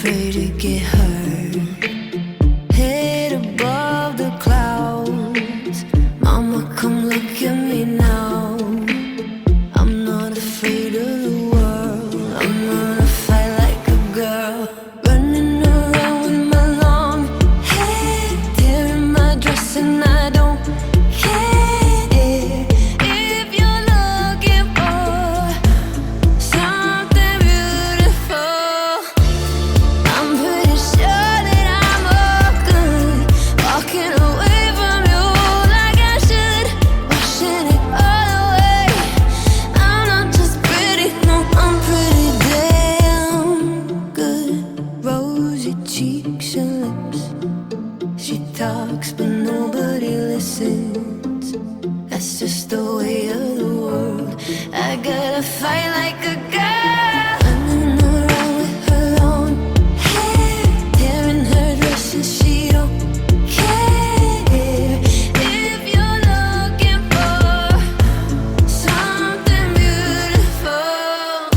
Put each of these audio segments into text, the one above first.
afraid to get hurt. Head above the clouds. Mama, come look at me now. I'm not afraid of the world. I'm gonna fight like a girl. Running around with my long hair, tearing my dress and I don't care. If you're looking for something beautiful, I'm pretty sure that I'm all good. Walking away from you like I should, washing it all away. I'm not just pretty, no, I'm pretty damn good. Rosy cheeks and lips. She talks but nobody listens. That's just the way of the world. I gotta fight like a girl. Running around with her long hair, tearing her dress and she don't care. If you're looking for something beautiful,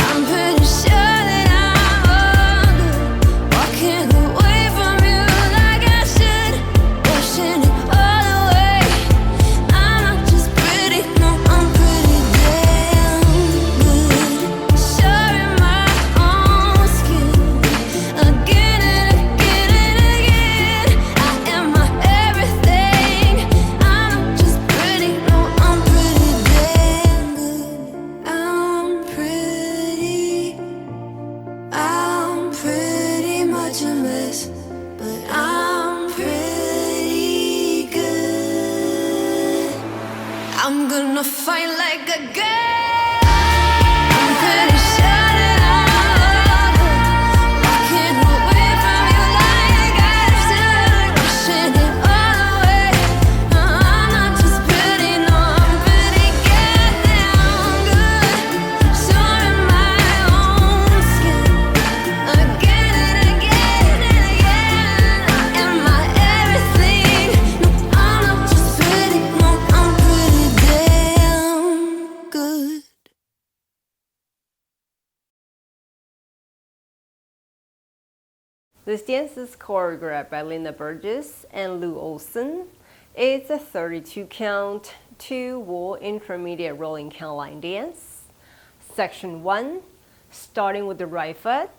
I'm pretty sure that I'm all good. Walking away from you like I should, washing it all away. I'm not just pretty, no, I'm pretty damn good. Showing my own skin again and again and again. I am my everything. I'm not just pretty, no, I'm pretty damn good. I'm pretty much a mess, but I'm pretty good. I'm gonna fight like a girl. I'm pretty sure that I'm good. Walking away from you like I should, washing it all away. I'm not just pretty, no, I'm pretty goddamn good. Showing my own skin again and again and again. I am my everything. No, I'm not just pretty, no, I'm pretty damn good. This dance is choreographed by Burgess and Olsen. It's a 32 count, 2-wall intermediate rolling count line dance. Section 1, starting with the right foot,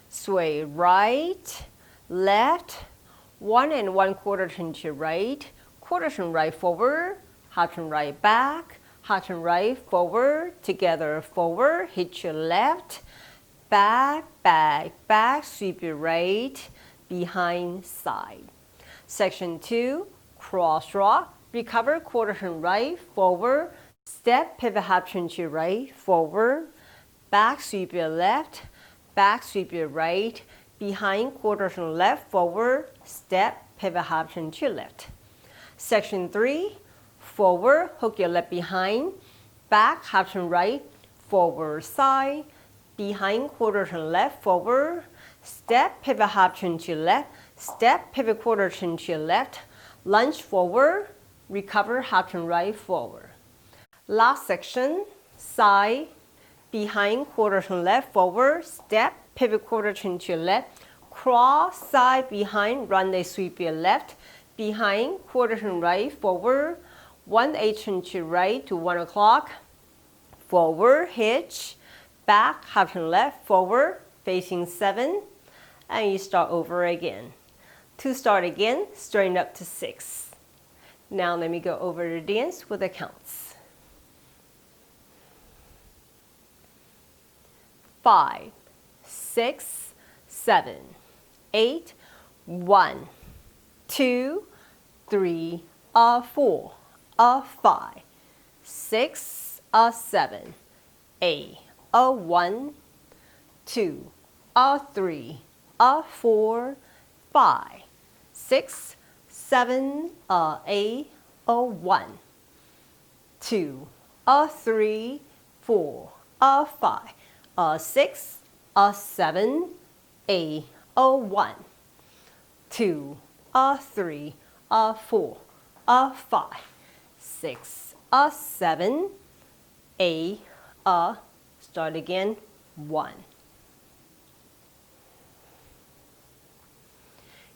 sway right, left, 1 1/4 turn to right, quarter turn right forward, half turn right back, half turn right forward, together forward, hit your left, back, back, back, sweep your right, behind, side. Section 2, cross rock, recover, quarter turn right, forward, step, pivot half turn to right, forward, back, sweep your left, back, sweep your right, behind, quarter turn left, forward, step, pivot half turn to left. Section 3, forward, hook your left behind, back, half turn right, forward, side, behind, quarter turn left, forward, step, pivot half turn to left, step, pivot quarter turn to left, lunge forward, recover half turn right, forward. Last section, side, behind, quarter turn left, forward, step, pivot quarter turn to left, cross, side, behind, runway sweep your left, behind, quarter turn right, forward, 1/8 turn to right to 1 o'clock, forward, hitch, back, half turn left, forward, facing 7, and you start over again. To start again, straighten up to 6. Now let me go over the dance with the counts. 5, 6, 7, 8, 1, 2, 3, 4, 5, 6, 7, 8, 1, 2, 3, 4, 5, 6, 7, 8, 1, 2, 3, 4, 5, 6, 7, 8, 1, 2, 3, 4, 5, 6, 7, 8, start again, 1.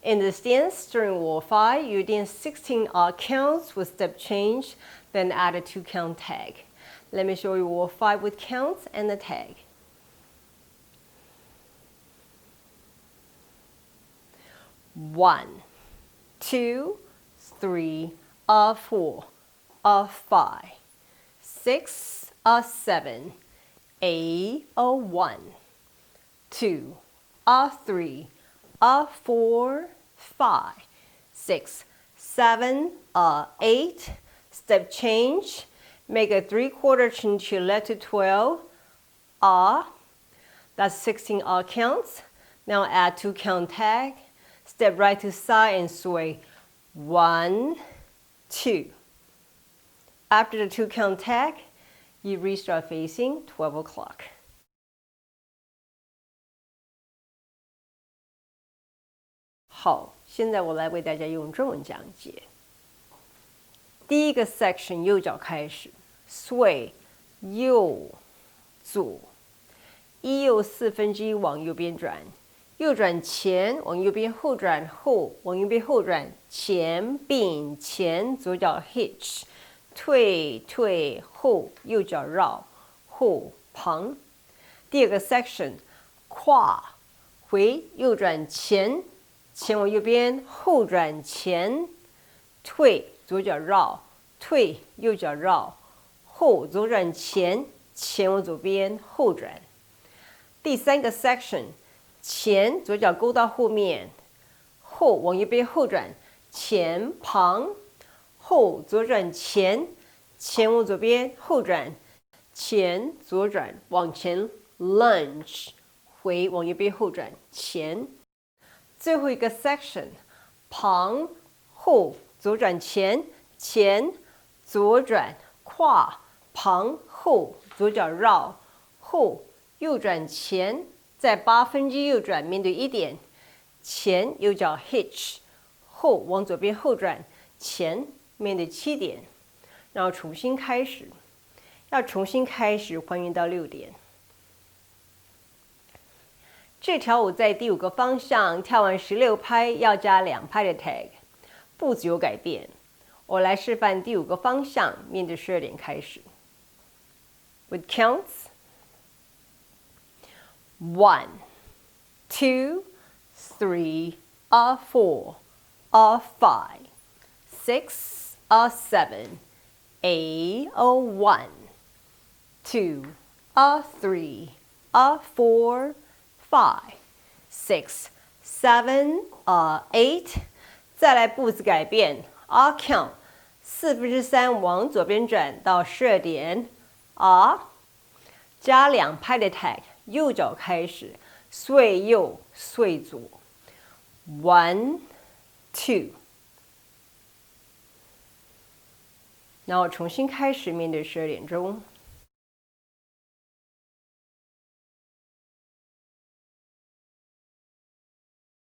In this dance, during wall 5, you dance 16 odd counts with step change, then add a 2-count tag. Let me show you wall 5 with counts and the tag. 1, 2, 3, 4, 5, 6, 7, 8, 1, 2, 3, 4, 5, 6, 7, 8. Step change. Make a 3/4 chinchilla left to 12. That's 16 odd counts. Now add 2-count tag. Step right to side and sway. 1, 2. After the 2-count tag, you restart facing 12 o'clock. 好，现在我来为大家用中文讲解。第一个 section 右脚开始 ，sway 右左，1右1/4往右边转，右转前往右边后转后，往右边后转前并前，左脚 hitch， 退退后，右脚绕后旁。第二个 section 跨回右转前，前往右边后转前，退。左脚绕，退，右脚绕，后左转前，前往左边后转。第三个 section， 前左脚勾到后面，后往右边后转，前旁，后左转前，前往左边后转，前左转往前 lunge， 回往右边后转前。最后一个 section， 旁后。左转前，前，左转，跨，旁，后，左脚绕，后，右转前，在1/8右转，面对1点，前，右脚 hitch， 后往左边后转，前，面对7点，然后重新开始，要重新开始还原到6点。这条舞在第5个方向跳完16拍，要加2拍的 tag。步子有改变，我来示范第5个方向，面对12点开始。With counts 1, 2, 3, 4, 5, 6, 7, 8, 1, 2, 3, 4, 5, 6, 7, 8。再来步子改变 ，R count 3/4往左边转到12点 ，R 加2拍的 tag， 右脚开始，sway 右，sway 左 ，1, 2， 然后重新开始面对12点钟。